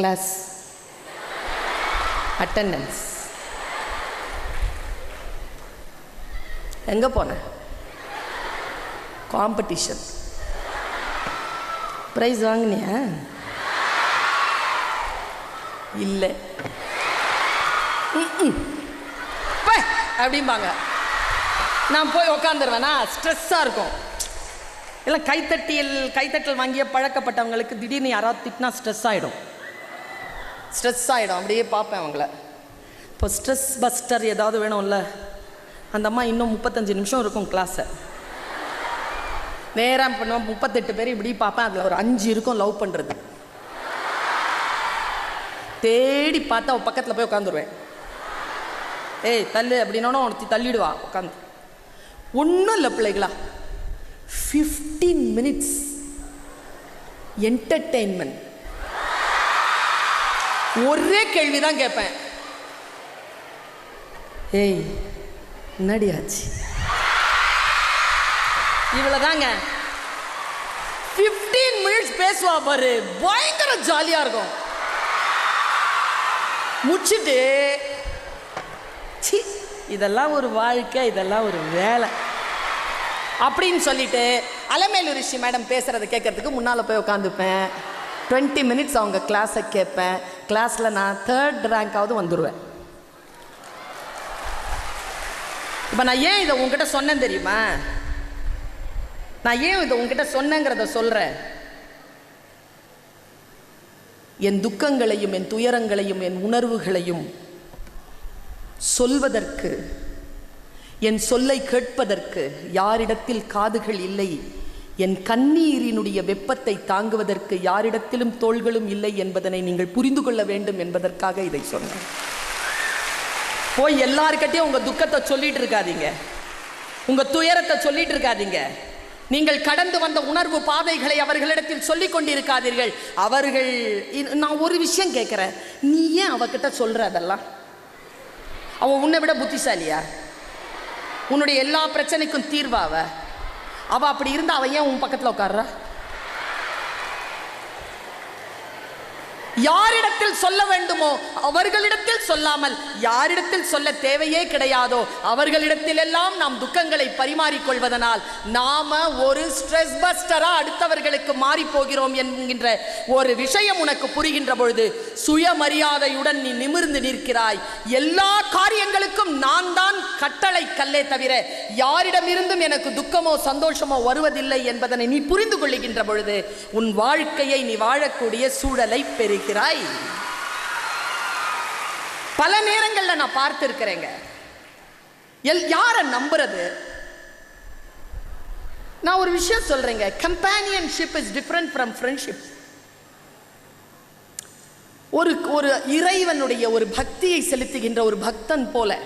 Class attendance. எங்கே போனேன்? Competition. Prize வாங்கினியா? இல்லை. அப்படிம்பாங்க. நான் போய் உக்காந்துருவேனா, ஸ்ட்ரெஸ்ஸாக இருக்கும். இல்லை, கைத்தட்டல் வாங்கிய பழக்கப்பட்டவங்களுக்கு திடீர்னு யாராவது திட்டினா ஸ்ட்ரெஸ் ஆகிடும். அப்படியே பார்ப்பேன் அவங்கள. இப்போ ஸ்ட்ரெஸ் பஸ்டர் ஏதாவது வேணும்ல. அந்த அம்மா இன்னும் 35 நிமிஷம் இருக்கும் கிளாஸை. நேராக பண்ணுவோம். 38 பேர் இப்படி பார்ப்பேன். அதில் ஒரு 5 இருக்கும் லவ் பண்ணுறது. தேடி பார்த்தா அவள் பக்கத்தில் போய் உட்காந்துருவேன். ஏய் தள்ளு அப்படின்னா ஒருத்தி தள்ளிடுவா. உட்காந்து ஒன்றும் இல்லை பிள்ளைகளா, 15 மினிட்ஸ் என்டர்டெயின்மெண்ட். ஒரே கேள்விதான் கேட்பேன். ஏய் என்னடி ஆச்சு? இவ்வளவுதாங்க. 15 மினிட்ஸ் பேசுவா பாரு, பயங்கர ஜாலியா இருக்கும். முடிச்சுட்டு இதெல்லாம் ஒரு வாழ்க்கை, இதெல்லாம் ஒரு வேலை அப்படின்னு சொல்லிட்டு அலமேலு ரிஷி மேடம் பேசுறதை கேட்கறதுக்கு முன்னால் போய் உட்காந்துப்பேன். 20 மினிட்ஸ் அவங்க கிளாஸை கேட்பேன். கிளாஸில் நான் 3rd ரேங்காவது வந்துடுவேன். இப்போ நான் ஏன் இதை உங்ககிட்ட சொன்னேன் தெரியுமா? நான் ஏன் இதை உங்ககிட்ட சொன்னேங்கிறத சொல்கிறேன். என் துக்கங்களையும் என் துயரங்களையும் என் உணர்வுகளையும் சொல்வதற்கு, என் சொல்லை கேட்பதற்கு யாரிடத்தில் காதுகள் இல்லை, என் கண்ணீரினுடைய வெப்பத்தை தாங்குவதற்கு யாரிடத்திலும் தோள்களும் இல்லை என்பதனை நீங்கள் புரிந்து கொள்ள வேண்டும் என்பதற்காக இதை சொன்னேன். போய் எல்லார்கிட்டையும் உங்க துக்கத்தை சொல்லிட்டு இருக்காதீங்க, உங்க துயரத்தை சொல்லிட்டு இருக்காதீங்க. நீங்கள் கடந்து வந்த உணர்வு பாதைகளை அவர்களிடத்தில் சொல்லிக் கொண்டிருக்காதீர்கள். அவர்கள், நான் ஒரு விஷயம் கேட்கிறேன், நீ ஏன் அவகிட்ட சொல்ற? அதெல்லாம் அவன் உன்னை விட புத்திசாலியா? உன்னுடைய எல்லா பிரச்சனைக்கும் தீர்வாவ? அவ அப்படி இருந்தா அவன் ஏன் உன் பக்கத்தில் உட்கார்றா? யாரிடத்தில் சொல்ல வேண்டுமோ அவர்களிடத்தில் சொல்லாமல் யாரிடத்தில் சொல்ல தேவையே கிடையாதோ அவர்களிடத்தில் எல்லாம் நாம் துக்கங்களை பரிமாறிக்கொள்வதனால் நாம ஒரு ஸ்ட்ரெஸ் பஸ்டரா அடுத்தவர்களுக்கு மாறி போகிறோம் என்கின்ற ஒரு விஷயம் உனக்கு புரிகின்ற பொழுது சுயமரியாதையுடன் நீ நிமிர்ந்து நிற்கிறாய். எல்லா காரியங்களுக்கும் நான் தான் கட்டளை கல்லே தவிர யாரிடமிருந்தும் எனக்கு துக்கமோ சந்தோஷமோ வருவதில்லை என்பதனை நீ புரிந்து கொள்ளுகின்ற பொழுது உன் வாழ்க்கையை நீ வாழக்கூடிய சூழலை பெறுகிறாய். பல நேரங்கள்ல நான் பார்த்திருக்கிறேங்க. யார நம்புறது? நான் ஒரு விஷயம் சொல்றேங்க, companionship is different from friendship. ஒரு இறைவனுடைய ஒரு பக்தியை செலுத்துகின்ற ஒரு பக்தன் போல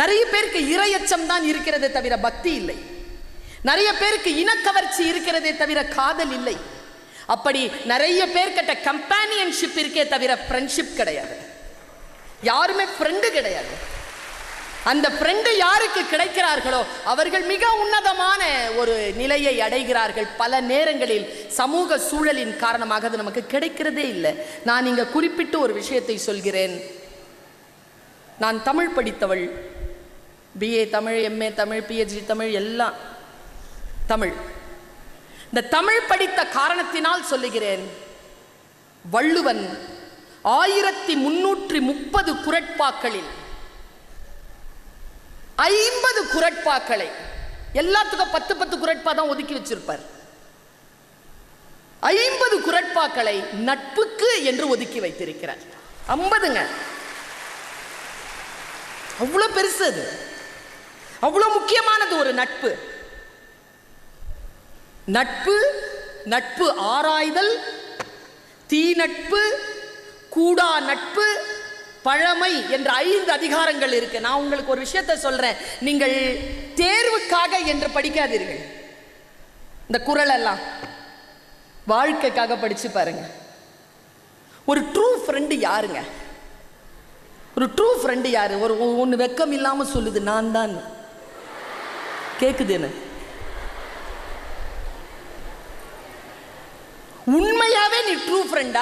நிறைய பேருக்கு இறையச்சம் தான் இருக்கிறதே தவிர பக்தி இல்லை. நிறைய பேருக்கு இனக்கவர்ச்சி இருக்கிறதே தவிர காதல் இல்லை. அப்படி நிறைய பேர்கிட்ட கம்பேனியன்ஷிப் இருக்கே தவிர ஃப்ரெண்ட்ஷிப் கிடையாது. யாருமே ஃப்ரெண்டு கிடையாது. அந்த ஃப்ரெண்டு யாருக்கு கிடைக்கிறார்களோ அவர்கள் மிக உன்னதமான ஒரு நிலையை அடைகிறார்கள். பல நேரங்களில் சமூக சூழலின் காரணமாக அது நமக்கு கிடைக்கிறதே இல்லை. நான் இங்க குறிப்பிட்டு ஒரு விஷயத்தை சொல்கிறேன். நான் Tamil படித்தவள், BA Tamil, MA Tamil, PhD Tamil, எல்லாம் தமிழ். இந்த தமிழ் படித்த காரணத்தினால் சொல்லுகிறேன், வள்ளுவன் 1330 குறட்பாக்களில் 50 குறட்பாக்களை, எல்லாத்துக்கும் 10 குறட்பா தான் ஒதுக்கி வச்சிருப்பார். 50 குறட்பாக்களை நட்புக்கு என்று ஒதுக்கி வைத்திருக்கிறார். 50ங்க, அவ்வளவு பெருசு, அது அவ்வளவு முக்கியமானது ஒரு நட்பு. நட்பு, நட்பு ஆராய்தல், தீ நட்பு, கூடா நட்பு, பழமை என்ற 5 அதிகாரங்கள் இருக்கு. நான் உங்களுக்கு ஒரு விஷயத்தை சொல்றேன், நீங்கள் தேர்வுக்காக என்று படிக்காதீர்கள். இந்த குறள் எல்லாம் வாழ்க்கைக்காக படிச்சு பாருங்க. ஒரு ட்ரூ ஃப்ரெண்டு யாருங்க? ஒரு ட்ரூ ஃப்ரெண்டு யாரு? ஒரு ஒன்று வெக்கம் இல்லாம சொல்லுது நான் தான், கேக்குது எனக்கு. உண்மையாவே நீ ட்ரூ ஃப்ரெண்டா?